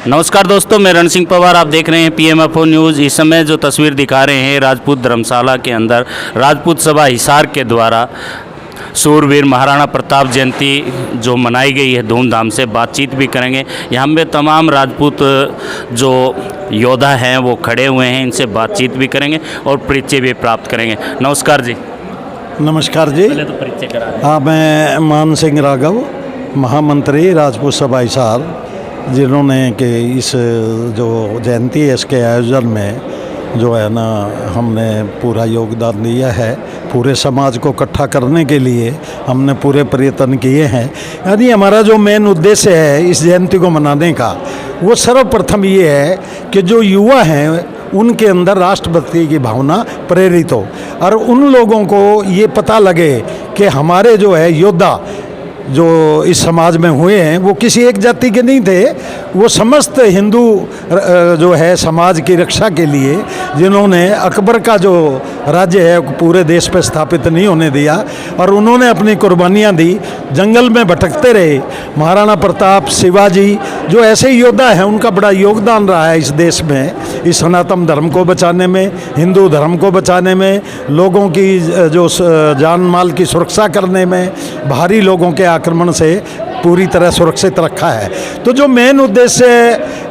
नमस्कार दोस्तों, मैं रण सिंह पवार। आप देख रहे हैं PMFO न्यूज़। इस समय जो तस्वीर दिखा रहे हैं राजपूत धर्मशाला के अंदर राजपूत सभा हिसार के द्वारा सूरवीर महाराणा प्रताप जयंती जो मनाई गई है धूमधाम से। बातचीत भी करेंगे। यहाँ पे तमाम राजपूत जो योद्धा हैं वो खड़े हुए हैं, इनसे बातचीत भी करेंगे और परिचय भी प्राप्त करेंगे। नमस्कार जी। नमस्कार जी। पहले तो परिचय करा। हाँ, मैं मान सिंह राघव, महामंत्री राजपूत सभा हिसार, जिन्होंने कि इस जो जयंती है इसके आयोजन में जो है ना हमने पूरा योगदान दिया है। पूरे समाज को इकट्ठा करने के लिए हमने पूरे प्रयत्न किए हैं। यानी हमारा जो मेन उद्देश्य है इस जयंती को मनाने का, वो सर्वप्रथम ये है कि जो युवा हैं उनके अंदर राष्ट्रभक्ति की भावना प्रेरित हो और उन लोगों को ये पता लगे कि हमारे जो है योद्धा जो इस समाज में हुए हैं वो किसी एक जाति के नहीं थे। वो समस्त हिंदू जो है समाज की रक्षा के लिए, जिन्होंने अकबर का जो राज्य है पूरे देश पर स्थापित नहीं होने दिया और उन्होंने अपनी कुर्बानियाँ दी, जंगल में भटकते रहे। महाराणा प्रताप, शिवाजी जो ऐसे योद्धा हैं, उनका बड़ा योगदान रहा है इस देश में, इस सनातन धर्म को बचाने में, हिंदू धर्म को बचाने में, लोगों की जो जान माल की सुरक्षा करने में, बाहरी लोगों के आक्रमण से पूरी तरह सुरक्षित रखा है। तो जो मेन उद्देश्य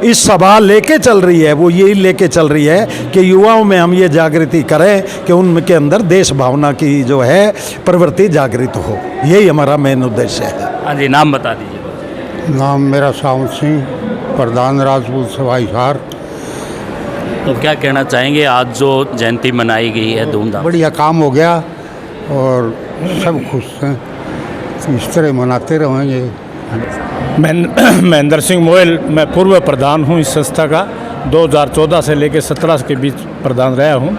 इस सभा लेके चल रही है वो यही लेके चल रही है कि युवाओं में हम ये जागृति करें कि उनके अंदर देश भावना की जो है प्रवृत्ति जागृत हो। यही हमारा मेन उद्देश्य है। हाँ जी, नाम बता दीजिए। नाम मेरा सावंत सिंह, प्रधान राजपूत सभा हिसार। तो क्या कहना चाहेंगे, आज जो जयंती मनाई गई है धूमधाम? बढ़िया काम हो गया और सब खुश हैं, इस तरह मनाते रहेंगे। महेंद्र सिंह मोयल, मैं पूर्व प्रधान हूं इस संस्था का। 2014 से लेकर 17 के बीच प्रधान रहा हूं।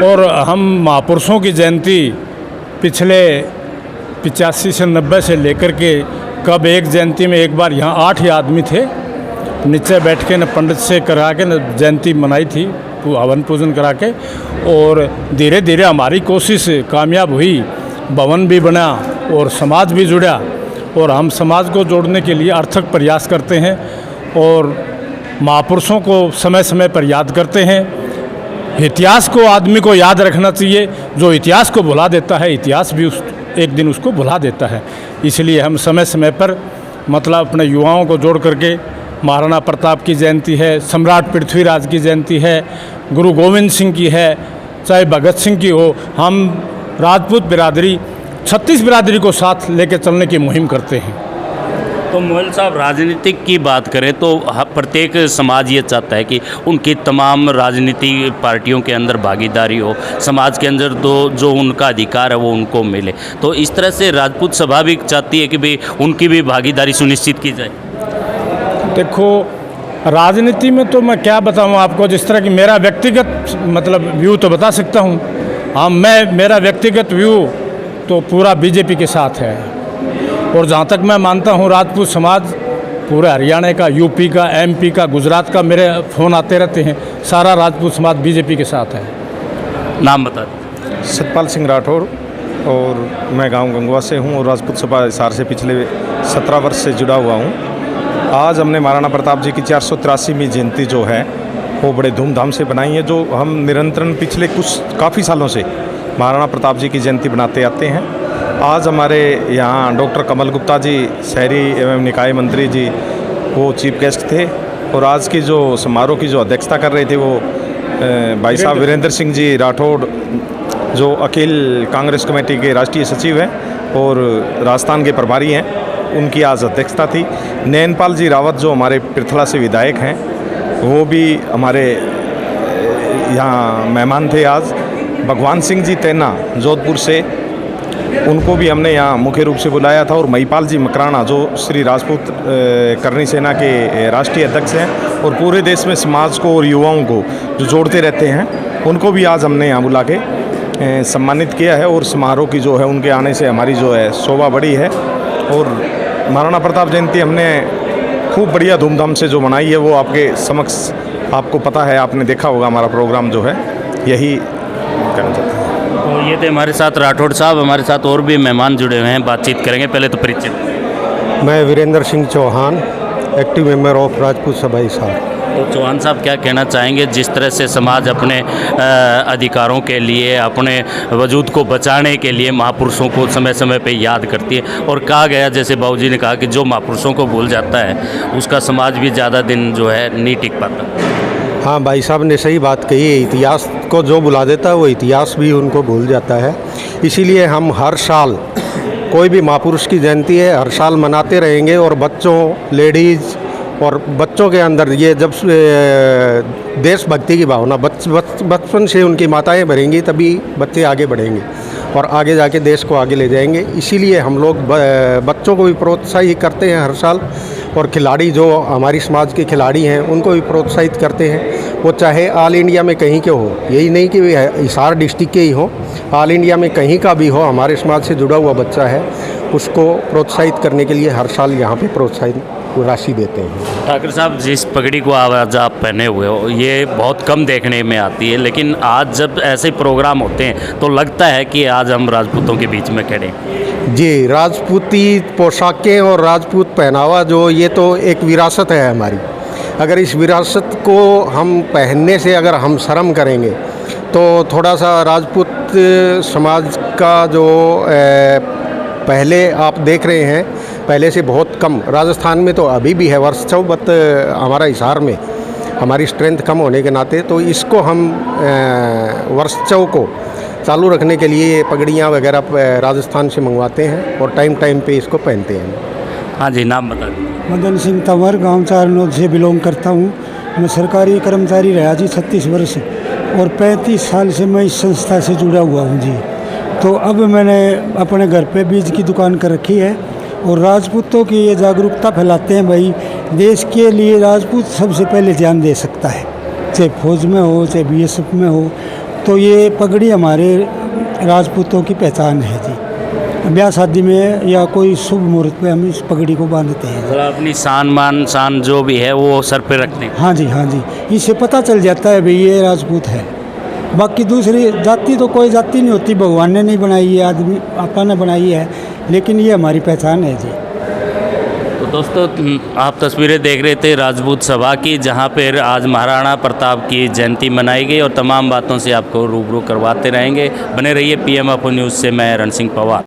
और हम महापुरुषों की जयंती पिछले 85 से 90 से लेकर के कब एक जयंती में एक बार यहाँ 8 ही आदमी थे, नीचे बैठ के न पंडित से करा के न जयंती मनाई थी, हवन पूजन करा के। और धीरे धीरे हमारी कोशिश कामयाब हुई, भवन भी बना और समाज भी जुड़ा। और हम समाज को जोड़ने के लिए अर्थक प्रयास करते हैं और महापुरुषों को समय समय पर याद करते हैं। इतिहास को आदमी को याद रखना चाहिए। जो इतिहास को भुला देता है, इतिहास भी एक दिन उसको भुला देता है। इसलिए हम समय समय पर मतलब अपने युवाओं को जोड़ करके, महाराणा प्रताप की जयंती है, सम्राट पृथ्वीराज की जयंती है, गुरु गोविंद सिंह की है, चाहे भगत सिंह की हो, हम राजपूत बिरादरी 36 बिरादरी को साथ लेकर चलने की मुहिम करते हैं। तो मोहल साहब, राजनीतिक की बात करें तो प्रत्येक समाज ये चाहता है कि उनकी तमाम राजनीतिक पार्टियों के अंदर भागीदारी हो, समाज के अंदर तो जो उनका अधिकार है वो उनको मिले। तो इस तरह से राजपूत सभा भी चाहती है कि भाई उनकी भी भागीदारी सुनिश्चित की जाए। देखो, राजनीति में तो मैं क्या बताऊं आपको, जिस तरह की मेरा व्यक्तिगत मतलब व्यू तो बता सकता हूं। हाँ, मेरा व्यक्तिगत व्यू तो पूरा बीजेपी के साथ है। और जहाँ तक मैं मानता हूँ राजपूत समाज पूरे हरियाणा का, यूपी का, MP का, गुजरात का, मेरे फ़ोन आते रहते हैं, सारा राजपूत समाज बीजेपी के साथ है। नाम बता दें। सतपाल सिंह राठौर, और मैं गांव गंगवा से हूं और राजपूत सभा हिसार से पिछले 17 वर्ष से जुड़ा हुआ हूं। आज हमने महाराणा प्रताप जी की 483वीं जयंती जो है वो बड़े धूमधाम से बनाई है। जो हम निरंतरन पिछले काफ़ी सालों से महाराणा प्रताप जी की जयंती बनाते आते हैं। आज हमारे यहाँ डॉक्टर कमल गुप्ता जी, शहरी एवं निकाय मंत्री जी, वो चीफ गेस्ट थे। और आज की जो समारोह की जो अध्यक्षता कर रहे थे वो भाई साहब वीरेंद्र सिंह जी राठौड़, जो अखिल कांग्रेस कमेटी के राष्ट्रीय सचिव हैं और राजस्थान के प्रभारी हैं, उनकी आज अध्यक्षता थी। नैनपाल जी रावत जो हमारे पृथला से विधायक हैं, वो भी हमारे यहाँ मेहमान थे आज। भगवान सिंह जी तेना जोधपुर से, उनको भी हमने यहाँ मुख्य रूप से बुलाया था। और महिपाल जी मकराना जो श्री राजपूत करनी सेना के राष्ट्रीय अध्यक्ष हैं और पूरे देश में समाज को और युवाओं को जो जोड़ते रहते हैं, उनको भी आज हमने यहाँ बुला के सम्मानित किया है। और समारोह की जो है उनके आने से हमारी जो है शोभा बढ़ी है। और महाराणा प्रताप जयंती हमने खूब बढ़िया धूमधाम से जो मनाई है वो आपके समक्ष आपको पता है, आपने देखा होगा हमारा प्रोग्राम जो है, यही कहना चाहते हैं। तो ये थे हमारे साथ राठौड़ साहब। हमारे साथ और भी मेहमान जुड़े हुए हैं, बातचीत करेंगे। पहले तो परिचय। मैं Virendra Singh Chauhan, active member of Rajput Sabha Hisar. तो चौहान साहब क्या कहना चाहेंगे, जिस तरह से समाज अपने अधिकारों के लिए, अपने वजूद को बचाने के लिए महापुरुषों को समय समय पे याद करती है, और कहा गया, जैसे बाबूजी ने कहा, कि जो महापुरुषों को भूल जाता है उसका समाज भी ज़्यादा दिन जो है नहीं टिक पाता। हाँ, भाई साहब ने सही बात कही है। इतिहास को जो भुला देता है वो इतिहास भी उनको भूल जाता है। इसीलिए हम हर साल कोई भी महापुरुष की जयंती है हर साल मनाते रहेंगे, और बच्चों, लेडीज़ और बच्चों के अंदर ये जब देशभक्ति की भावना बचपन से उनकी माताएं भरेंगी, तभी बच्चे आगे बढ़ेंगे और आगे जाके देश को आगे ले जाएंगे। इसीलिए हम लोग बच्चों को भी प्रोत्साहित करते हैं हर साल, और खिलाड़ी जो हमारी समाज के खिलाड़ी हैं उनको भी प्रोत्साहित करते हैं। वो चाहे ऑल इंडिया में कहीं के हो, यही नहीं कि हिसार डिस्ट्रिक्ट के ही हो, ऑल इंडिया में कहीं का भी हो, हमारे समाज से जुड़ा हुआ बच्चा है, उसको प्रोत्साहित करने के लिए हर साल यहाँ पे प्रोत्साहित राशि देते हैं। ठाकर साहब, जिस पगड़ी को आज आप पहने हुए हो ये बहुत कम देखने में आती है, लेकिन आज जब ऐसे प्रोग्राम होते हैं तो लगता है कि आज हम राजपूतों के बीच में खड़े हैं। जी, राजपूती पोशाकें और राजपूत पहनावा जो ये तो एक विरासत है हमारी। अगर इस विरासत को हम पहनने से अगर हम शर्म करेंगे तो थोड़ा सा राजपूत समाज का जो पहले आप देख रहे हैं, पहले से बहुत कम, राजस्थान में तो अभी भी है वर्षों, बट हमारा हिसार में हमारी स्ट्रेंथ कम होने के नाते तो इसको हम वर्षों को चालू रखने के लिए ये पगड़ियाँ वगैरह राजस्थान से मंगवाते हैं और टाइम टाइम पे इसको पहनते हैं। हाँ जी, नाम बता दीजिए। मदन सिंह तंवर, गांव चारनौद से बिलोंग करता हूँ। मैं सरकारी कर्मचारी रहा जी 36 वर्ष, और 35 साल से मैं इस संस्था से जुड़ा हुआ हूँ जी। तो अब मैंने अपने घर पे बीज की दुकान कर रखी है, और राजपूतों की ये जागरूकता फैलाते हैं भाई, देश के लिए राजपूत सबसे पहले जान दे सकता है, चाहे फौज में हो चाहे बीएसएफ में हो। तो ये पगड़ी हमारे राजपूतों की पहचान है जी। ब्याह शादी में या कोई शुभ मुहूर्त पे हम इस पगड़ी को बांधते हैं। थोड़ा अपनी शान जो भी है वो सर पे रखते हैं। हाँ जी, हाँ जी, इससे पता चल जाता है भाई ये राजपूत है। बाकी दूसरी जाति तो कोई जाति नहीं होती, भगवान ने नहीं बनाई है, आदमी आपा ने बनाई है, लेकिन ये हमारी पहचान है जी। तो दोस्तों, आप तस्वीरें देख रहे थे राजपूत सभा की, जहां पर आज महाराणा प्रताप की जयंती मनाई गई, और तमाम बातों से आपको रूबरू करवाते रहेंगे। बने रहिए PMFO न्यूज़ से। मैं रण सिंह पवार।